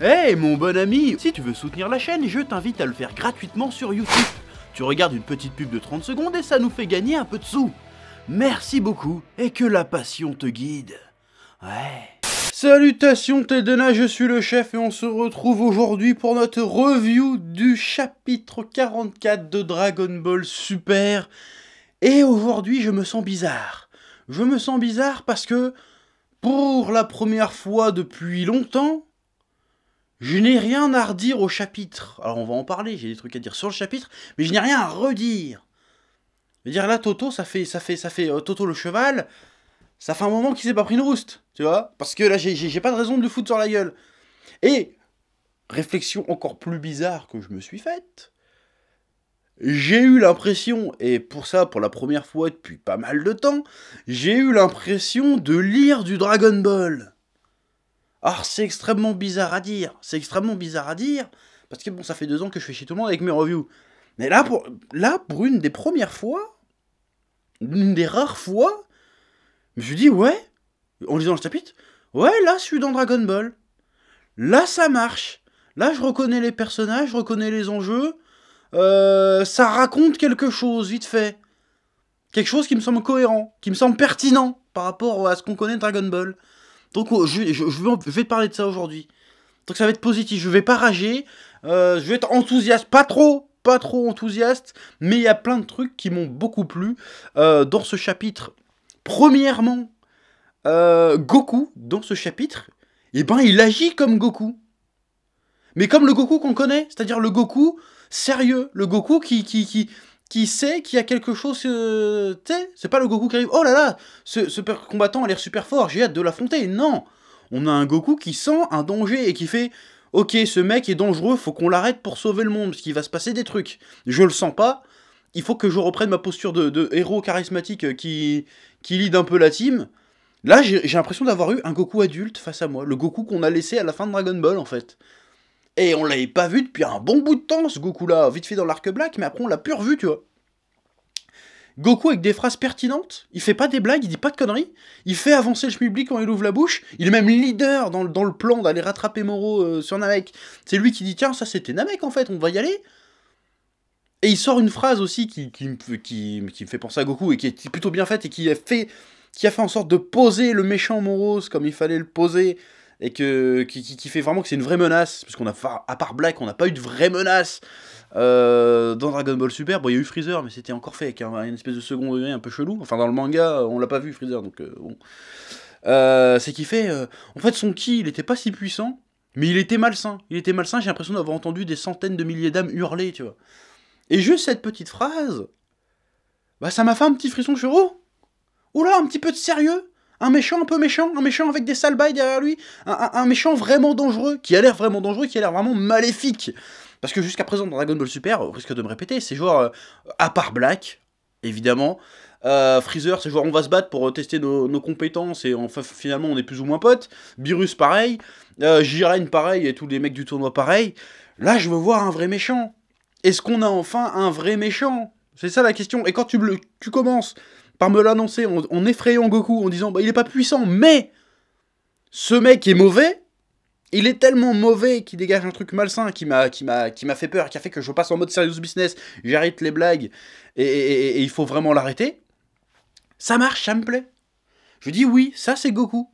Hey mon bon ami, si tu veux soutenir la chaîne, je t'invite à le faire gratuitement sur YouTube. Tu regardes une petite pub de 30 secondes et ça nous fait gagner un peu de sous. Merci beaucoup et que la passion te guide. Ouais. Salutations Tedena, je suis le chef et on se retrouve aujourd'hui pour notre review du chapitre 44 de Dragon Ball Super. Et aujourd'hui je me sens bizarre. Je me sens bizarre parce que pour la première fois depuis longtemps, je n'ai rien à redire au chapitre. Alors on va en parler, j'ai des trucs à dire sur le chapitre, mais je n'ai rien à redire. Je veux dire là, Toto, ça fait Toto le cheval, ça fait un moment qu'il s'est pas pris une rouste, tu vois. Parce que là, j'ai pas de raison de le foutre sur la gueule. Et, réflexion encore plus bizarre que je me suis faite, j'ai eu l'impression, et pour ça, pour la première fois depuis pas mal de temps, j'ai eu l'impression de lire du Dragon Ball. Alors c'est extrêmement bizarre à dire, parce que bon, ça fait 2 ans que je fais chier tout le monde avec mes reviews. Mais là, pour une des premières fois, une des rares fois, je me suis dit, ouais, en lisant le chapitre, ouais, là, je suis dans Dragon Ball. Là, ça marche. Là, je reconnais les personnages, je reconnais les enjeux. Ça raconte quelque chose, vite fait. Quelque chose qui me semble cohérent, qui me semble pertinent par rapport à ce qu'on connaît de Dragon Ball. Donc je vais te parler de ça aujourd'hui. Donc ça va être positif, je vais pas rager, je vais être enthousiaste, pas trop enthousiaste, mais il y a plein de trucs qui m'ont beaucoup plu dans ce chapitre. Premièrement, Goku, dans ce chapitre, eh ben il agit comme Goku. Mais comme le Goku qu'on connaît, c'est-à-dire le Goku sérieux, le Goku qui sait qu'il y a quelque chose, tu sais, c'est pas le Goku qui arrive, oh là là, ce combattant a l'air super fort, j'ai hâte de l'affronter, non. On a un Goku qui sent un danger et qui fait, ok, ce mec est dangereux, faut qu'on l'arrête pour sauver le monde, parce qu'il va se passer des trucs. Je le sens pas, il faut que je reprenne ma posture de héros charismatique qui lead un peu la team. Là, j'ai l'impression d'avoir eu un Goku adulte face à moi, le Goku qu'on a laissé à la fin de Dragon Ball, en fait. Et on l'avait pas vu depuis un bon bout de temps, ce Goku-là, vite fait dans l'arc Black, mais après on l'a plus revu, tu vois. Goku avec des phrases pertinentes, il fait pas des blagues, il dit pas de conneries, il fait avancer le schmilblick quand il ouvre la bouche, il est même leader dans le plan d'aller rattraper Moro sur Namek. C'est lui qui dit, tiens, ça c'était Namek en fait, on va y aller. Et il sort une phrase aussi qui me fait penser à Goku et qui est plutôt bien faite et qui a fait en sorte de poser le méchant Moros comme il fallait le poser. Et qui fait vraiment que c'est une vraie menace, parce qu'on a, à part Black, on n'a pas eu de vraie menace dans Dragon Ball Super. Bon, il y a eu Freezer, mais c'était encore fait avec une espèce de second degré un peu chelou. Enfin, dans le manga, on l'a pas vu, Freezer, donc bon. C'est qu'il fait... en fait, son ki, il était pas si puissant, mais il était malsain. J'ai l'impression d'avoir entendu des centaines de milliers d'âmes hurler, tu vois. Et juste cette petite phrase, bah ça m'a fait un petit frisson sur oh. Oula, un petit peu de sérieux. Un méchant un peu méchant, un méchant avec des sales bails derrière lui, un méchant vraiment dangereux, qui a l'air vraiment dangereux, qui a l'air vraiment maléfique. Parce que jusqu'à présent, dans Dragon Ball Super, au risque de me répéter, c'est genre, à part Black, évidemment, Freezer, c'est genre on va se battre pour tester nos compétences, et enfin, finalement on est plus ou moins potes, Beerus pareil, Jiren pareil, et tous les mecs du tournoi pareil. Là, je veux voir un vrai méchant. Est-ce qu'on a enfin un vrai méchant? C'est ça la question, et quand tu commences par me l'annoncer en effrayant Goku, en disant bah il est pas puissant, mais ce mec est mauvais, il est tellement mauvais qu'il dégage un truc malsain qui m'a fait peur, qui a fait que je passe en mode serious business, j'arrête les blagues, et il faut vraiment l'arrêter. Ça marche, ça me plaît. Je dis oui, ça c'est Goku.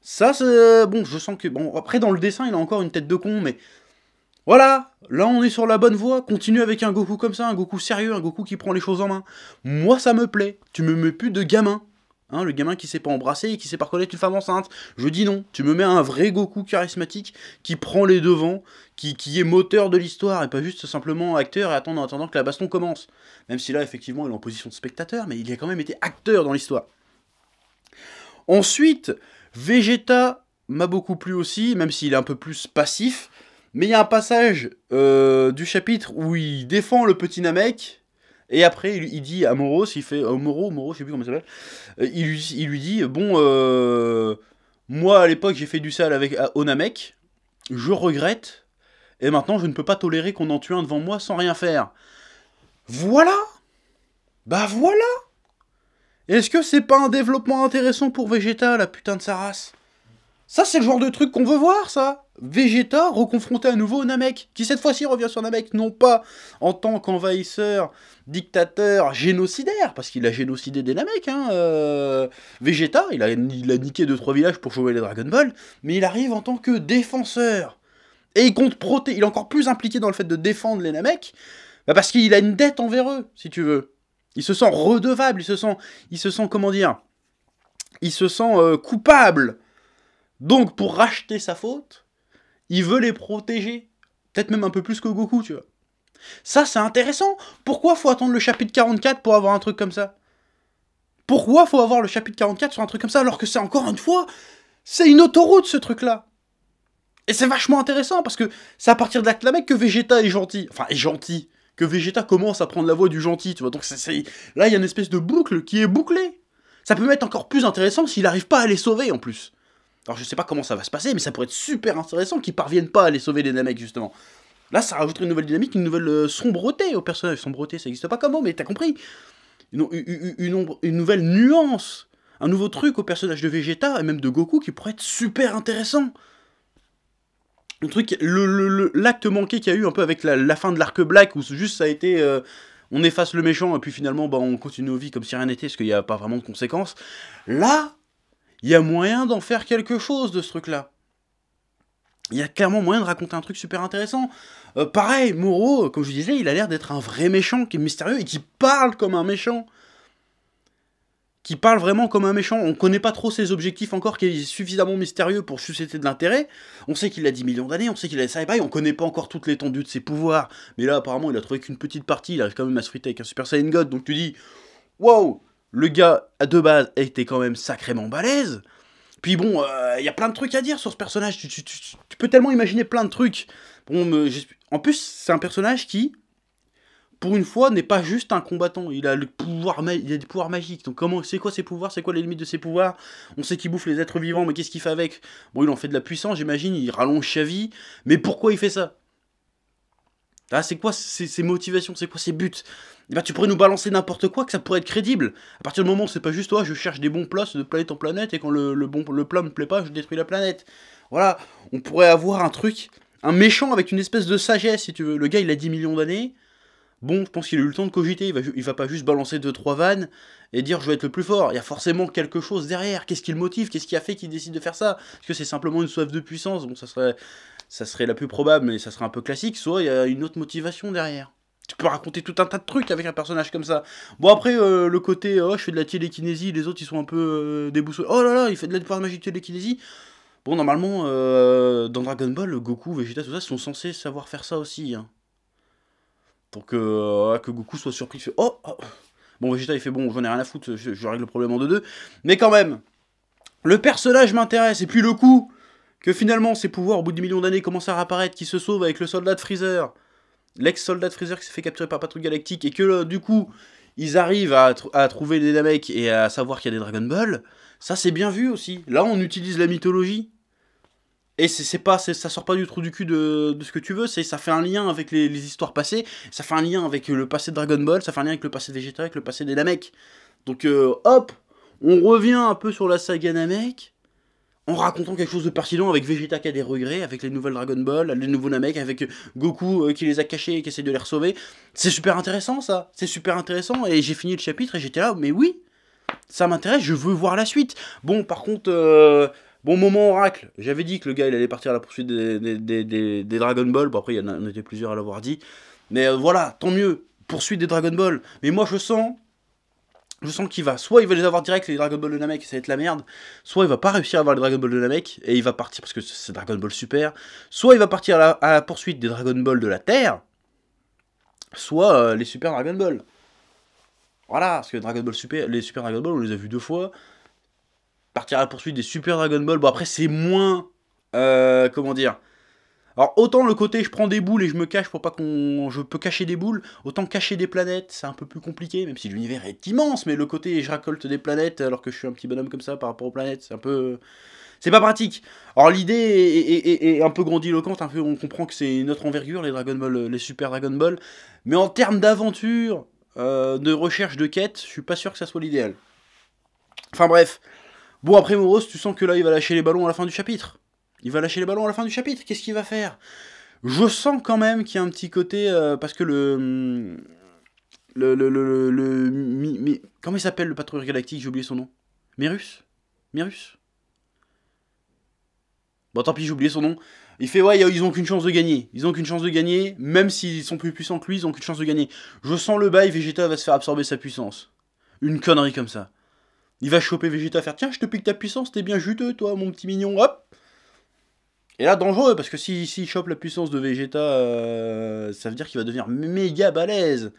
Ça c'est... Bon, je sens que... Bon, après dans le dessin, il a encore une tête de con, mais... Voilà, là on est sur la bonne voie, continue avec un Goku comme ça, un Goku sérieux, un Goku qui prend les choses en main. Moi ça me plaît, tu me mets plus de gamin. Hein, le gamin qui sait pas embrasser et qui sait pas reconnaître une femme enceinte. Je dis non, tu me mets un vrai Goku charismatique qui prend les devants, qui est moteur de l'histoire et pas juste simplement acteur et attendant que la baston commence. Même si là effectivement il est en position de spectateur, mais il a quand même été acteur dans l'histoire. Ensuite, Vegeta m'a beaucoup plu aussi, même s'il est un peu plus passif. Mais il y a un passage du chapitre où il défend le petit Namek, et après il dit à Moros, il fait Moro, je sais plus comment il s'appelle, il lui dit bon, moi à l'époque j'ai fait du sale avec au Namek, je regrette, et maintenant je ne peux pas tolérer qu'on en tue un devant moi sans rien faire. Voilà. Bah voilà. Est-ce que c'est pas un développement intéressant pour Vegeta, la putain de sa race? Ça, c'est le genre de truc qu'on veut voir, ça. Vegeta reconfronté à nouveau au Namek, qui cette fois-ci revient sur Namek, non pas en tant qu'envahisseur, dictateur, génocidaire, parce qu'il a génocidé des Namek, hein. Vegeta, il a niqué 2-3 villages pour sauver les Dragon Ball, mais il arrive en tant que défenseur. Et il compte il est encore plus impliqué dans le fait de défendre les Namek, bah parce qu'il a une dette envers eux, si tu veux. Il se sent redevable, il se sent comment dire, il se sent coupable. Donc, pour racheter sa faute, il veut les protéger. Peut-être même un peu plus que Goku, tu vois. Ça, c'est intéressant. Pourquoi faut attendre le chapitre 44 pour avoir un truc comme ça? Pourquoi faut avoir le chapitre 44 sur un truc comme ça, alors que c'est encore une fois, c'est une autoroute, ce truc-là. Et c'est vachement intéressant, parce que c'est à partir de là que Vegeta est gentil. Enfin, est gentil. Que Vegeta commence à prendre la voie du gentil, tu vois. Donc, là, il y a une espèce de boucle qui est bouclée. Ça peut m'être encore plus intéressant s'il n'arrive pas à les sauver, en plus. Alors je sais pas comment ça va se passer, mais ça pourrait être super intéressant qu'ils parviennent pas à les sauver les Namek, justement. Là, ça rajouterait une nouvelle dynamique, une nouvelle sombreté au personnage. Sombreté, ça existe pas comme mot, mais t'as compris. Une nouvelle nuance, un nouveau truc au personnage de Vegeta, et même de Goku, qui pourrait être super intéressant. Le truc, l'acte manqué qu'il y a eu un peu avec la fin de l'arc Black, où juste ça a été... on efface le méchant, et puis finalement, bah, on continue nos vies comme si rien n'était, parce qu'il n'y a pas vraiment de conséquences. Là... il y a moyen d'en faire quelque chose de ce truc-là. Il y a clairement moyen de raconter un truc super intéressant. Pareil, Moro, comme je disais, il a l'air d'être un vrai méchant qui est mystérieux et qui parle comme un méchant. Qui parle vraiment comme un méchant. On connaît pas trop ses objectifs encore, qui est suffisamment mystérieux pour susciter de l'intérêt. On sait qu'il a 10 millions d'années, on sait qu'il a des Saibai, on connaît pas encore toute l'étendue de ses pouvoirs. Mais là, apparemment, il a trouvé qu'une petite partie, il arrive quand même à se friter avec un Super Saiyan God, donc tu dis, wow, le gars, de base, était quand même sacrément balèze. Puis bon, y a plein de trucs à dire sur ce personnage. Tu peux tellement imaginer plein de trucs. Bon, en plus, c'est un personnage qui, pour une fois, n'est pas juste un combattant. Il a des pouvoirs magiques. Donc c'est quoi ses pouvoirs? C'est quoi les limites de ses pouvoirs? On sait qu'il bouffe les êtres vivants, mais qu'est-ce qu'il fait avec? Bon, il en fait de la puissance, j'imagine. Il rallonge sa vie. Mais pourquoi il fait ça? Ah, c'est quoi ses motivations? C'est quoi ses buts? Bah, tu pourrais nous balancer n'importe quoi, que ça pourrait être crédible. À partir du moment où c'est pas juste, je cherche des bons plats de planète en planète, et quand le plat me plaît pas, je détruis la planète. Voilà, on pourrait avoir un truc, un méchant avec une espèce de sagesse, si tu veux. Le gars, il a 10 millions d'années. Bon, je pense qu'il a eu le temps de cogiter, il va pas juste balancer 2-3 vannes et dire je vais être le plus fort. Il y a forcément quelque chose derrière. Qu'est-ce qui le motive? Qu'est-ce qui a fait qu'il décide de faire ça? Est-ce que c'est simplement une soif de puissance? Bon, ça serait la plus probable, mais ça serait un peu classique. Soit il y a une autre motivation derrière. Tu peux raconter tout un tas de trucs avec un personnage comme ça. Bon, après, le côté, je fais de la télékinésie, les autres, ils sont un peu déboussolés. Oh là là, il fait de la pouvoir magique télékinésie. Bon, normalement, dans Dragon Ball, Goku, Vegeta, tout ça, sont censés savoir faire ça aussi. Hein. Donc, que Goku soit surpris, il fait, oh. Bon, Vegeta, il fait, bon, j'en ai rien à foutre, je règle le problème en 2-2. Mais quand même, le personnage m'intéresse. Et puis le coup, que finalement, ses pouvoirs, au bout de 10 millions d'années, commencent à réapparaître, qui se sauve avec le soldat de Freezer. L'ex-soldat de Freezer qui s'est fait capturer par Patrouille Galactique, et que du coup, ils arrivent à trouver des Namek et à savoir qu'il y a des Dragon Ball, ça c'est bien vu aussi. Là, on utilise la mythologie. Et ça sort pas du trou du cul de ce que tu veux, ça fait un lien avec les histoires passées, ça fait un lien avec le passé de Dragon Ball, ça fait un lien avec le passé de Vegeta, avec le passé des Namek. Donc hop, on revient un peu sur la saga Namek, en racontant quelque chose de pertinent avec Vegeta qui a des regrets, avec les nouvelles Dragon Ball, les nouveaux Namek, avec Goku qui les a cachés et qui essaie de les sauver. C'est super intéressant ça, c'est super intéressant, et j'ai fini le chapitre et j'étais là, mais oui, ça m'intéresse, je veux voir la suite. Bon, par contre, bon moment oracle, j'avais dit que le gars il allait partir à la poursuite des Dragon Ball, bon après il y en a était plusieurs à l'avoir dit, mais voilà, tant mieux, poursuite des Dragon Ball, mais moi je sens qu'il va, soit il va les avoir direct les Dragon Ball de Namek et ça va être la merde, soit il va pas réussir à avoir les Dragon Ball de Namek et il va partir parce que c'est Dragon Ball Super, soit il va partir à la poursuite des Dragon Ball de la Terre, soit les Super Dragon Ball. Voilà, parce que Dragon Ball Super, les Super Dragon Ball on les a vus 2 fois, partir à la poursuite des Super Dragon Ball, bon après c'est moins, comment dire, alors autant le côté je prends des boules et je me cache pour pas je peux cacher des boules, autant cacher des planètes c'est un peu plus compliqué, même si l'univers est immense, mais le côté je récolte des planètes alors que je suis un petit bonhomme comme ça par rapport aux planètes, c'est un peu, c'est pas pratique. Alors l'idée est un peu grandiloquente, un peu, on comprend que c'est une autre envergure les Dragon Ball, les Super Dragon Ball, mais en termes d'aventure, de recherche de quête, je suis pas sûr que ça soit l'idéal. Enfin bref. Bon, après, Moros, tu sens que là, il va lâcher les ballons à la fin du chapitre. Il va lâcher les ballons à la fin du chapitre. Qu'est-ce qu'il va faire? Je sens quand même qu'il y a un petit côté... parce que comment il s'appelle le patrouilleur galactique? J'ai oublié son nom. Mérus? Mérus? Bon, tant pis, j'ai oublié son nom. Il fait, ouais, ils ont qu'une chance de gagner. Ils ont qu'une chance de gagner. Même s'ils sont plus puissants que lui, ils ont qu'une chance de gagner. Je sens le bail, Vegeta va se faire absorber sa puissance. Une connerie comme ça. Il va choper Vegeta, faire, tiens, je te pique ta puissance, t'es bien juteux, toi, mon petit mignon, hop. Et là, dangereux, parce que s'il chope la puissance de Vegeta, ça veut dire qu'il va devenir méga balèze.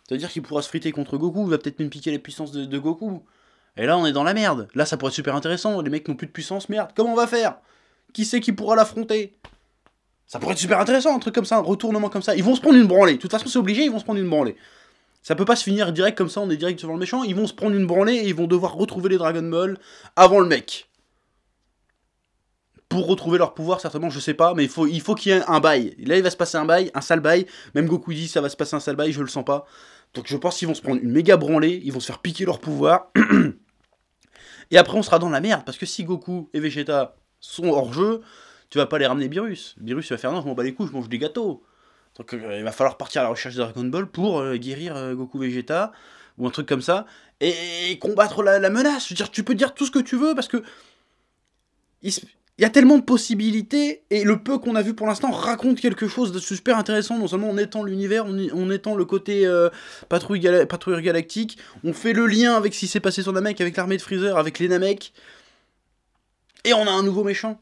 Ça veut dire qu'il pourra se friter contre Goku, il va peut-être même piquer la puissance de Goku. Et là, on est dans la merde. Là, ça pourrait être super intéressant. Les mecs n'ont plus de puissance, merde. Comment on va faire? Qui c'est qui pourra l'affronter? Ça pourrait être super intéressant, un truc comme ça, un retournement comme ça. Ils vont se prendre une branlée. De toute façon, c'est obligé, ils vont se prendre une branlée. Ça peut pas se finir direct comme ça, on est direct devant le méchant. Ils vont se prendre une branlée et ils vont devoir retrouver les Dragon Ball avant le mec. Pour retrouver leur pouvoir, certainement, je sais pas, mais il faut qu'il y ait un bail. Là, il va se passer un bail, un sale bail. Même Goku dit, ça va se passer un sale bail, je le sens pas. Donc je pense qu'ils vont se prendre une méga branlée, ils vont se faire piquer leur pouvoir. Et après, on sera dans la merde, parce que si Goku et Vegeta sont hors jeu, tu vas pas les ramener Beerus. Beerus, il va faire, non, je m'en bats les couilles, je mange des gâteaux. Donc il va falloir partir à la recherche de Dragon Ball pour guérir Goku Vegeta, ou un truc comme ça, et combattre la menace. Je veux dire, tu peux dire tout ce que tu veux, parce que... Il y a tellement de possibilités, et le peu qu'on a vu pour l'instant raconte quelque chose de super intéressant, non seulement en étant l'univers, en étant le côté patrouilleur galactique, on fait le lien avec ce qui s'est passé sur Namek, avec l'armée de Freezer, avec les Namek, et on a un nouveau méchant,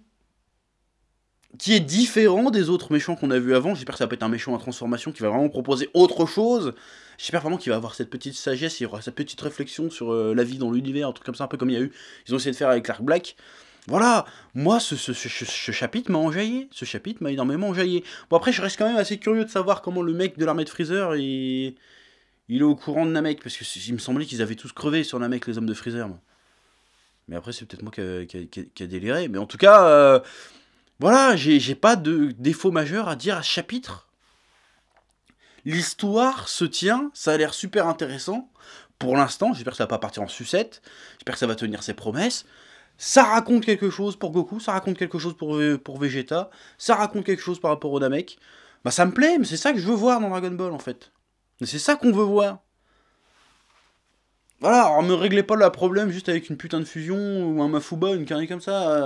qui est différent des autres méchants qu'on a vus avant. J'espère que ça va pas être un méchant en transformation, qui va vraiment proposer autre chose. J'espère vraiment qu'il va avoir cette petite sagesse, il y aura cette petite réflexion sur la vie dans l'univers, un truc comme ça, un peu comme il y a eu, ils ont essayé de faire avec Clark Black. Voilà, moi, ce chapitre m'a enjaillé. Ce chapitre m'a énormément enjaillé. Bon, après, je reste quand même assez curieux de savoir comment le mec de l'armée de Freezer, il est au courant de Namek. Parce qu'il me semblait qu'ils avaient tous crevé sur Namek, les hommes de Freezer. Moi. Mais après, c'est peut-être moi qui a déliré. Mais en tout cas, voilà, j'ai pas de défaut majeur à dire à ce chapitre. L'histoire se tient, ça a l'air super intéressant. Pour l'instant, j'espère que ça va pas partir en sucette. J'espère que ça va tenir ses promesses. Ça raconte quelque chose pour Goku, ça raconte quelque chose pour Vegeta, ça raconte quelque chose par rapport au Namek. Bah ça me plaît, mais c'est ça que je veux voir dans Dragon Ball en fait. C'est ça qu'on veut voir. Voilà, alors me réglez pas le problème juste avec une putain de fusion ou un Mafuba, une connerie comme ça.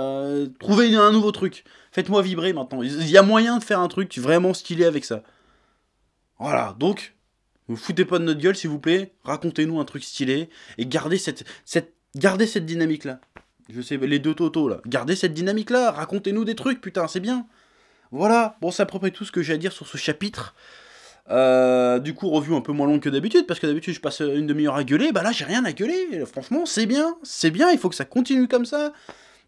Trouvez un nouveau truc. Faites-moi vibrer maintenant. Il y a moyen de faire un truc vraiment stylé avec ça. Voilà, donc, vous foutez pas de notre gueule s'il vous plaît. Racontez-nous un truc stylé et gardez cette dynamique là. Je sais, les deux Toto là. Gardez cette dynamique là, racontez-nous des trucs, putain, c'est bien. Voilà, bon, c'est à peu près tout ce que j'ai à dire sur ce chapitre. Du coup, revue un peu moins longue que d'habitude, parce que d'habitude je passe une demi-heure à gueuler. Bah là, j'ai rien à gueuler. Franchement, c'est bien, il faut que ça continue comme ça.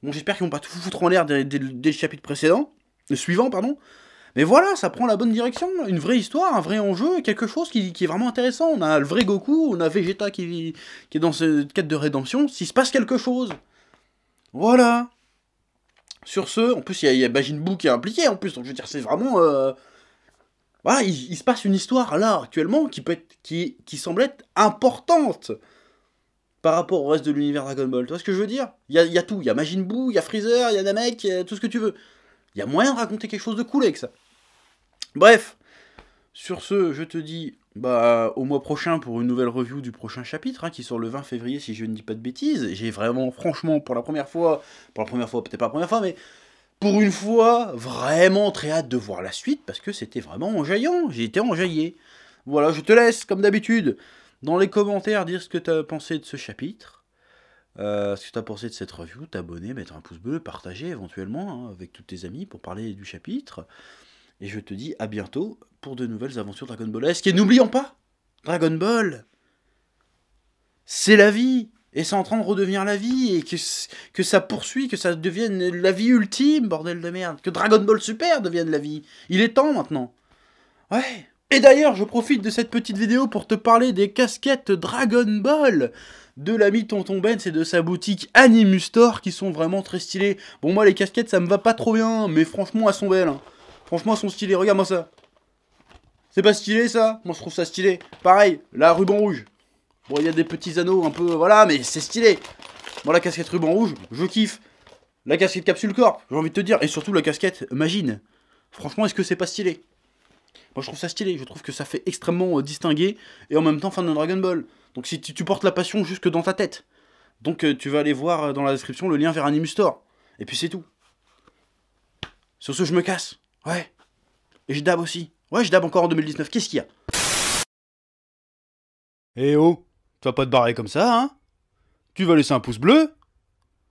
Bon, j'espère qu'ils vont pas tout foutre en l'air dès le chapitre précédent. Le suivant, pardon. Mais voilà, ça prend la bonne direction. Une vraie histoire, un vrai enjeu, quelque chose qui est vraiment intéressant. On a le vrai Goku, on a Vegeta qui est dans cette quête de rédemption. S'il se passe quelque chose. Voilà. Sur ce, en plus, il y a Majin Buu qui est impliqué, en plus. Donc, je veux dire, c'est vraiment... Voilà, il se passe une histoire, là, actuellement, qui semble être importante par rapport au reste de l'univers Dragon Ball. Tu vois ce que je veux dire? Il y a tout. Il y a Majin Buu, il y a Freezer, il y a Namek, il y a tout ce que tu veux. Il y a moyen de raconter quelque chose de cool avec ça. Bref. Sur ce, je te dis... au mois prochain pour une nouvelle review du prochain chapitre, hein, qui sort le 20 février si je ne dis pas de bêtises. J'ai vraiment, franchement, pour la première fois, peut-être pas la première fois, mais pour une fois, vraiment très hâte de voir la suite, parce que c'était vraiment enjaillant, j'ai été enjaillé. Voilà, je te laisse, comme d'habitude, dans les commentaires, dire ce que tu as pensé de ce chapitre, ce que tu as pensé de cette review, t'abonner, mettre un pouce bleu, partager éventuellement, hein, avec tous tes amis pour parler du chapitre. Et je te dis à bientôt pour de nouvelles aventures Dragon Ball-esque. Et n'oublions pas, Dragon Ball, c'est la vie. Et c'est en train de redevenir la vie. Et que ça poursuit, que ça devienne la vie ultime, bordel de merde. Que Dragon Ball Super devienne la vie. Il est temps maintenant. Ouais. Et d'ailleurs, je profite de cette petite vidéo pour te parler des casquettes Dragon Ball de l'ami Tonton Benz et de sa boutique Animus Store qui sont vraiment très stylées. Bon, moi, les casquettes, ça me va pas trop bien, mais franchement, elles sont belles, hein. Franchement, elles sont stylées. Regarde-moi ça. C'est pas stylé, ça? Moi, je trouve ça stylé. Pareil, la ruban rouge. Bon, il y a des petits anneaux un peu... Voilà, mais c'est stylé. Moi, la casquette ruban rouge, je kiffe. La casquette capsule corp, j'ai envie de te dire. Et surtout la casquette Magine. Franchement, est-ce que c'est pas stylé? Moi, je trouve ça stylé. Je trouve que ça fait extrêmement distingué. Et en même temps, fan de Dragon Ball. Donc, si tu portes la passion jusque dans ta tête. Donc, tu vas aller voir dans la description le lien vers Animus Store. Et puis, c'est tout. Sur ce, je me casse. Ouais. Et je dab aussi. Ouais, je dab encore en 2019. Qu'est-ce qu'il y a? Eh oh, tu vas pas te barrer comme ça, hein? Tu vas laisser un pouce bleu?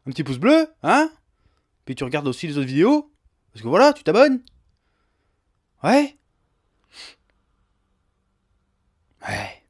Un petit pouce bleu, hein? Puis tu regardes aussi les autres vidéos? Parce que voilà, tu t'abonnes? Ouais? Ouais.